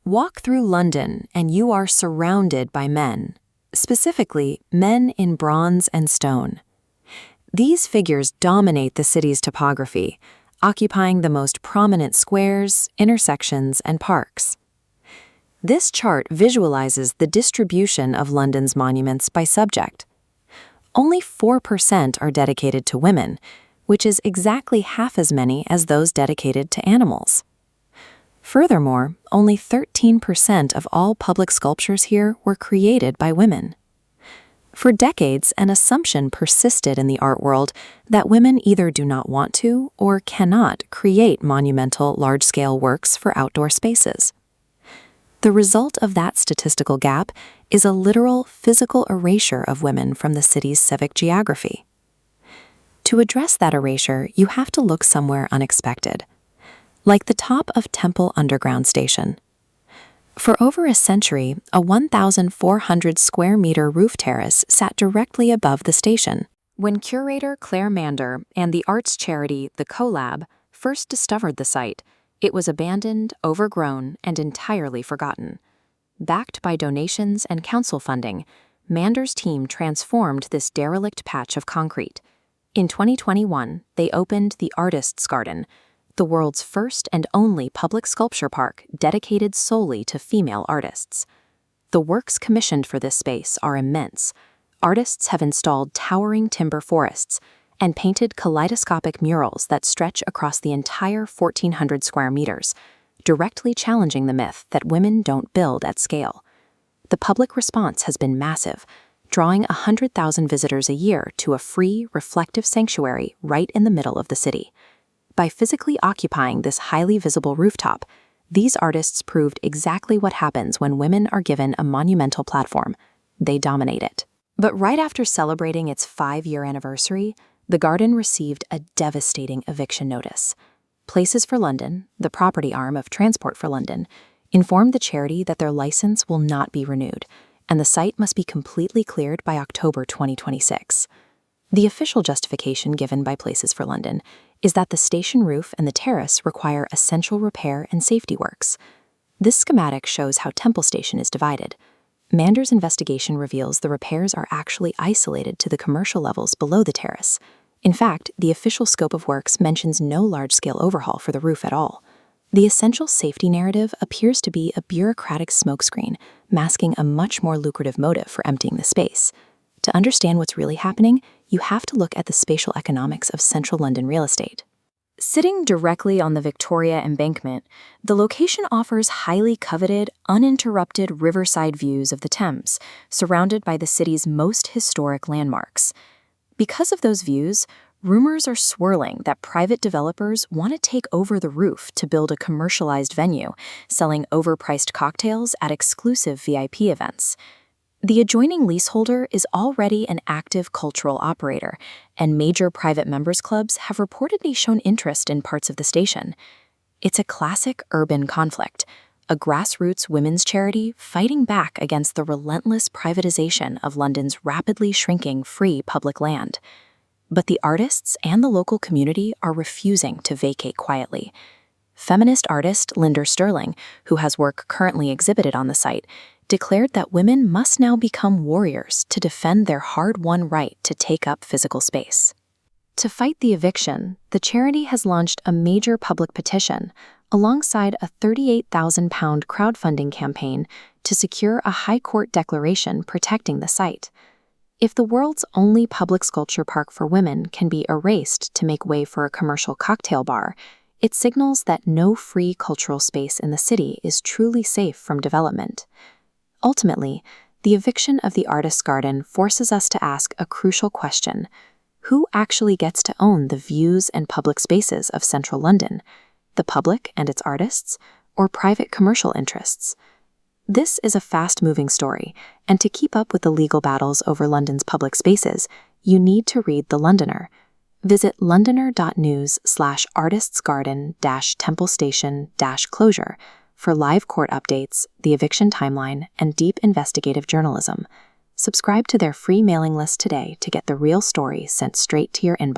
Walk through London and you are surrounded by men, specifically men in bronze and stone. These figures dominate the city's topography, occupying the most prominent squares, intersections, and parks. This chart visualizes the distribution of London's monuments by subject. Only 4% are dedicated to women, which is exactly half as many as those dedicated to animals. Furthermore, only 13% of all public sculptures here were created by women. For decades, an assumption persisted in the art world that women either do not want to or cannot create monumental, large-scale works for outdoor spaces. The result of that statistical gap is a literal physical erasure of women from the city's civic geography. To address that erasure, you have to look somewhere unexpected, like the top of Temple Underground Station. For over a century, a 1,400 square meter roof terrace sat directly above the station. When curator Claire Mander and the arts charity theCOLAB first discovered the site, it was abandoned, overgrown, and entirely forgotten. Backed by donations and council funding, Mander's team transformed this derelict patch of concrete. In 2021, they opened the Artists' Garden, the world's first and only public sculpture park dedicated solely to female artists. The works commissioned for this space are immense. Artists have installed towering timber forests and painted kaleidoscopic murals that stretch across the entire 1,400 square meters, directly challenging the myth that women don't build at scale. The public response has been massive, drawing 100,000 visitors a year to a free, reflective sanctuary right in the middle of the city. By physically occupying this highly visible rooftop, these artists proved exactly what happens when women are given a monumental platform. They dominate it. But right after celebrating its 5-year anniversary, the garden received a devastating eviction notice. Places for London, the property arm of Transport for London, informed the charity that their license will not be renewed, and the site must be completely cleared by October 2026. The official justification given by Places for London is that the station roof and the terrace require essential repair and safety works. This schematic shows how Temple Station is divided. Mander's investigation reveals the repairs are actually isolated to the commercial levels below the terrace. In fact, the official scope of works mentions no large-scale overhaul for the roof at all. The essential safety narrative appears to be a bureaucratic smokescreen, masking a much more lucrative motive for emptying the space. To understand what's really happening, you have to look at the spatial economics of central London real estate. Sitting directly on the Victoria Embankment, the location offers highly coveted, uninterrupted riverside views of the Thames, surrounded by the city's most historic landmarks. Because of those views, rumors are swirling that private developers want to take over the roof to build a commercialized venue, selling overpriced cocktails at exclusive VIP events. The adjoining leaseholder is already an active cultural operator, and major private members clubs have reportedly shown interest in parts of the station. It's a classic urban conflict, a grassroots women's charity fighting back against the relentless privatization of London's rapidly shrinking free public land. But the artists and the local community are refusing to vacate quietly. Feminist artist Linda Sterling, who has work currently exhibited on the site, declared that women must now become warriors to defend their hard-won right to take up physical space. To fight the eviction, the charity has launched a major public petition alongside a £38,000 crowdfunding campaign to secure a High Court declaration protecting the site. If the world's only public sculpture park for women can be erased to make way for a commercial cocktail bar, it signals that no free cultural space in the city is truly safe from development. Ultimately, the eviction of the Artists' Garden forces us to ask a crucial question: who actually gets to own the views and public spaces of central London? The public and its artists, or private commercial interests? This is a fast-moving story, and to keep up with the legal battles over London's public spaces, you need to read The Londoner. Visit londoner.news/artistsgarden-Temple Station-closure for live court updates, the eviction timeline, and deep investigative journalism. Subscribe to their free mailing list today to get the real story sent straight to your inbox.